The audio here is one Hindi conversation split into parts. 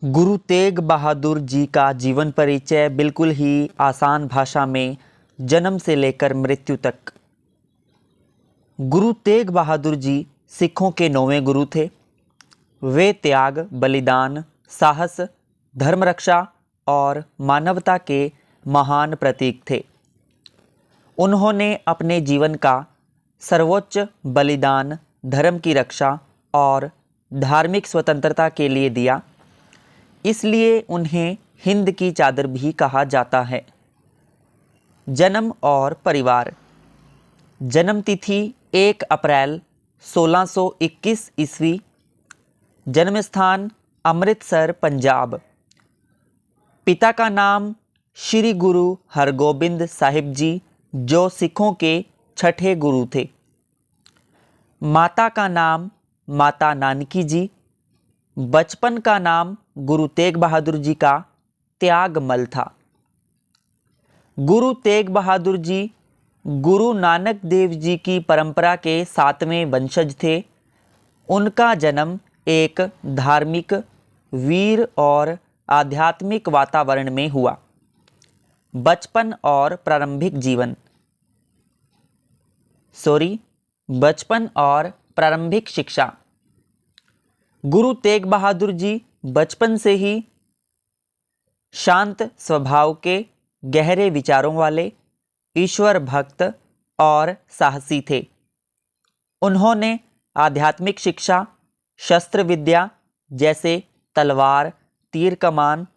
गुरु तेग बहादुर जी का जीवन परिचय बिल्कुल ही आसान भाषा में जन्म से लेकर मृत्यु तक। गुरु तेग बहादुर जी सिखों के 9वें गुरु थे। वे त्याग, बलिदान, साहस, धर्म रक्षा और मानवता के महान प्रतीक थे। उन्होंने अपने जीवन का सर्वोच्च बलिदान धर्म की रक्षा और धार्मिक स्वतंत्रता के लिए दिया। इसलिए उन्हें हिंद की चादर भी कहा जाता है। जन्म और परिवार। जन्म तिथि 1 अप्रैल 1621 ईस्वी। जन्म स्थान अमृतसर, पंजाब। पिता का नाम श्री गुरु हरगोबिंद साहिब जी, जो सिखों के 6ठे गुरु थे। माता का नाम माता नानकी जी। बचपन का नाम गुरु तेग बहादुर जी का त्यागमल था। गुरु तेग बहादुर जी गुरु नानक देव जी की परंपरा के 7वें वंशज थे। उनका जन्म एक धार्मिक, वीर और आध्यात्मिक वातावरण में हुआ। बचपन और प्रारंभिक जीवन बचपन और प्रारंभिक शिक्षा। गुरु तेग बहादुर जी बचपन से ही शांत स्वभाव के, गहरे विचारों वाले, ईश्वर भक्त और साहसी थे। उन्होंने आध्यात्मिक शिक्षा, शस्त्र विद्या जैसे तलवार, तीर कमान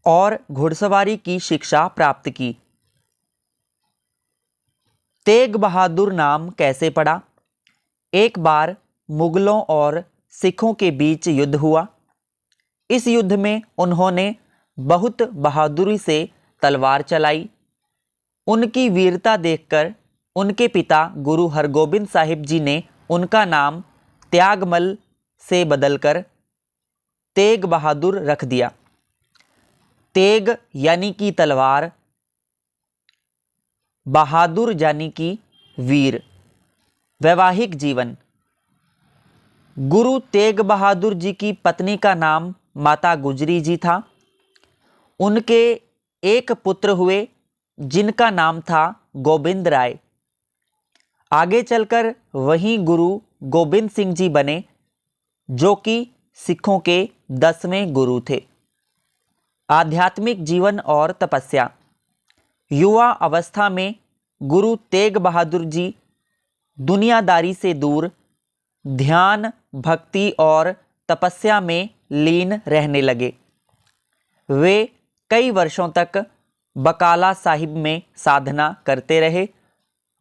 और घुड़सवारी की शिक्षा प्राप्त की। तेग बहादुर नाम कैसे पड़ा? एक बार मुगलों और सिखों के बीच युद्ध हुआ। इस युद्ध में उन्होंने बहुत बहादुरी से तलवार चलाई। उनकी वीरता देखकर उनके पिता गुरु हरगोबिंद साहिब जी ने उनका नाम त्यागमल से बदलकर तेग बहादुर रख दिया। तेग यानी कि तलवार, बहादुर यानी कि वीर। वैवाहिक जीवन। गुरु तेग बहादुर जी की पत्नी का नाम माता गुजरी जी था। उनके एक पुत्र हुए जिनका नाम था गोविंद राय। आगे चलकर वही गुरु गोविंद सिंह जी बने, जो कि सिखों के 10वें गुरु थे। आध्यात्मिक जीवन और तपस्या। युवा अवस्था में गुरु तेग बहादुर जी दुनियादारी से दूर ध्यान, भक्ति और तपस्या में लीन रहने लगे। वे कई वर्षों तक बकाला साहिब में साधना करते रहे।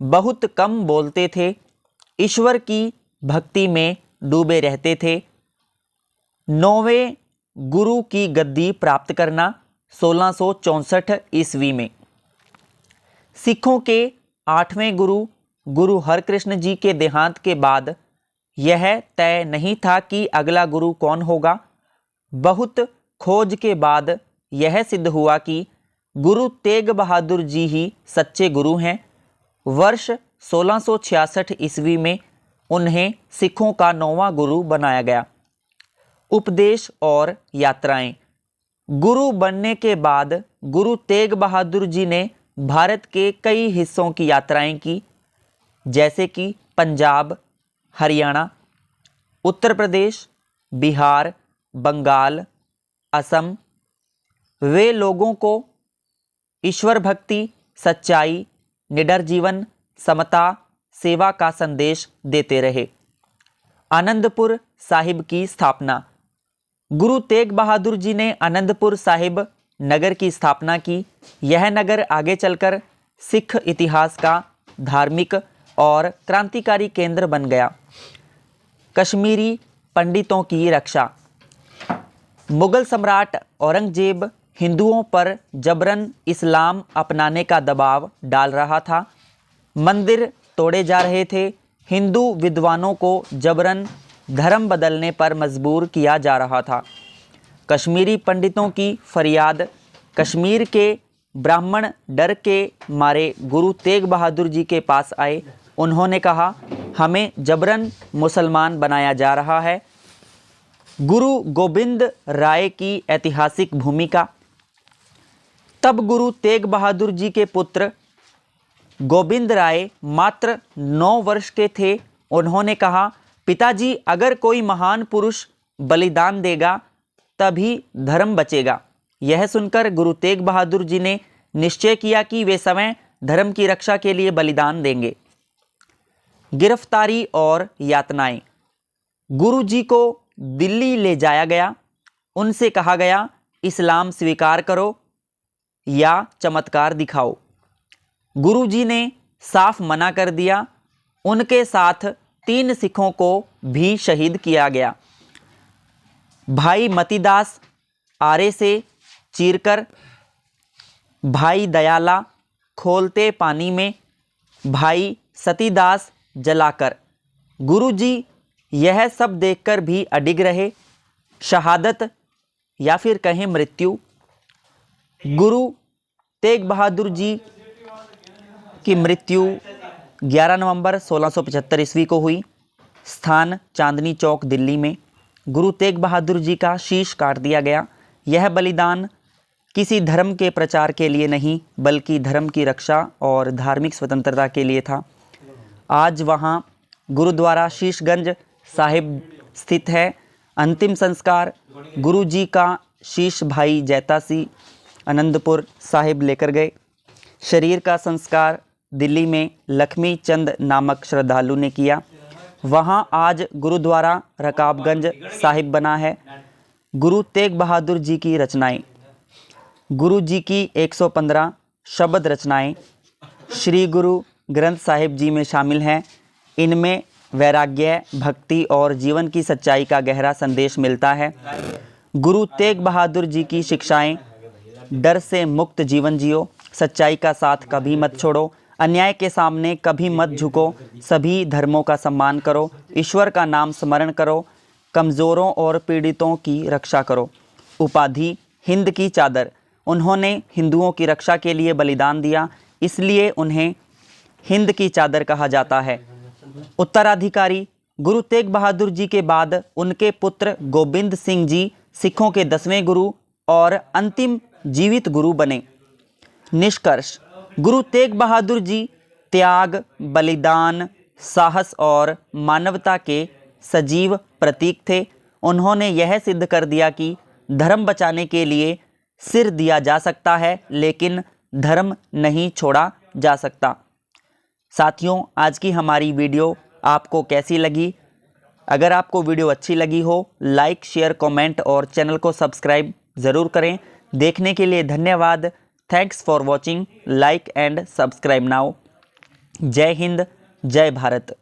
बहुत कम बोलते थे, ईश्वर की भक्ति में डूबे रहते थे। 9वें गुरु की गद्दी प्राप्त करना 1664 ईस्वी में। सिखों के 8वें गुरु गुरु हरकृष्ण जी के देहांत के बाद यह तय नहीं था कि अगला गुरु कौन होगा। बहुत खोज के बाद यह सिद्ध हुआ कि गुरु तेग बहादुर जी ही सच्चे गुरु हैं। वर्ष 1666 ईस्वी में उन्हें सिखों का 9वां गुरु बनाया गया। उपदेश और यात्राएं। गुरु बनने के बाद गुरु तेग बहादुर जी ने भारत के कई हिस्सों की यात्राएं की, जैसे कि पंजाब, हरियाणा, उत्तर प्रदेश, बिहार, बंगाल, असम। वे लोगों को ईश्वर भक्ति, सच्चाई, निडर जीवन, समता, सेवा का संदेश देते रहे। आनंदपुर साहिब की स्थापना। गुरु तेग बहादुर जी ने आनंदपुर साहिब नगर की स्थापना की। यह नगर आगे चलकर सिख इतिहास का धार्मिक और क्रांतिकारी केंद्र बन गया। कश्मीरी पंडितों की रक्षा। मुगल सम्राट औरंगजेब हिंदुओं पर जबरन इस्लाम अपनाने का दबाव डाल रहा था। मंदिर तोड़े जा रहे थे। हिंदू विद्वानों को जबरन धर्म बदलने पर मजबूर किया जा रहा था। कश्मीरी पंडितों की फरियाद। कश्मीर के ब्राह्मण डर के मारे गुरु तेग बहादुर जी के पास आए। उन्होंने कहा, हमें जबरन मुसलमान बनाया जा रहा है। गुरु गोविंद राय की ऐतिहासिक भूमिका। तब गुरु तेग बहादुर जी के पुत्र गोविंद राय मात्र 9 वर्ष के थे। उन्होंने कहा, पिताजी, अगर कोई महान पुरुष बलिदान देगा तभी धर्म बचेगा। यह सुनकर गुरु तेग बहादुर जी ने निश्चय किया कि वे स्वयं धर्म की रक्षा के लिए बलिदान देंगे। गिरफ्तारी और यातनाएं। गुरु जी को दिल्ली ले जाया गया। उनसे कहा गया, इस्लाम स्वीकार करो या चमत्कार दिखाओ। गुरु जी ने साफ मना कर दिया। उनके साथ 3 सिखों को भी शहीद किया गया। भाई मतीदास आरे से चीरकर, भाई दयाला खोलते पानी में, भाई सतीदास जलाकर। गुरुजी यह सब देखकर भी अडिग रहे। शहादत या फिर कहें मृत्यु। गुरु तेग बहादुर जी की मृत्यु 11 नवंबर 1675 ईस्वी को हुई। स्थान चांदनी चौक, दिल्ली में। गुरु तेग बहादुर जी का शीश काट दिया गया। यह बलिदान किसी धर्म के प्रचार के लिए नहीं, बल्कि धर्म की रक्षा और धार्मिक स्वतंत्रता के लिए था। आज वहाँ गुरुद्वारा शीशगंज साहिब स्थित है। अंतिम संस्कार गुरु जी का शीश भाई जैता सिंह आनंदपुर साहिब लेकर गए। शरीर का संस्कार दिल्ली में लक्ष्मी चंद नामक श्रद्धालु ने किया। वहाँ आज गुरुद्वारा रकाबगंज साहिब बना है। गुरु तेग बहादुर जी की रचनाएं। गुरु जी की 115 शब्द रचनाएं श्री गुरु ग्रंथ साहिब जी में शामिल हैं। इनमें वैराग्य, भक्ति और जीवन की सच्चाई का गहरा संदेश मिलता है। गुरु तेग बहादुर जी की शिक्षाएं, डर से मुक्त जीवन जियो, सच्चाई का साथ कभी मत छोड़ो, अन्याय के सामने कभी मत झुको, सभी धर्मों का सम्मान करो, ईश्वर का नाम स्मरण करो, कमज़ोरों और पीड़ितों की रक्षा करो। उपाधि हिंद की चादर। उन्होंने हिंदुओं की रक्षा के लिए बलिदान दिया, इसलिए उन्हें हिंद की चादर कहा जाता है। उत्तराधिकारी गुरु तेग बहादुर जी के बाद उनके पुत्र गोविंद सिंह जी सिखों के 10वें गुरु और अंतिम जीवित गुरु बने। निष्कर्ष, गुरु तेग बहादुर जी त्याग, बलिदान, साहस और मानवता के सजीव प्रतीक थे। उन्होंने यह सिद्ध कर दिया कि धर्म बचाने के लिए सिर दिया जा सकता है, लेकिन धर्म नहीं छोड़ा जा सकता। साथियों, आज की हमारी वीडियो आपको कैसी लगी? अगर आपको वीडियो अच्छी लगी हो, लाइक, शेयर, कमेंट और चैनल को सब्सक्राइब ज़रूर करें। देखने के लिए धन्यवाद। Thanks for watching. Like and subscribe now. जय हिंद, जय भारत।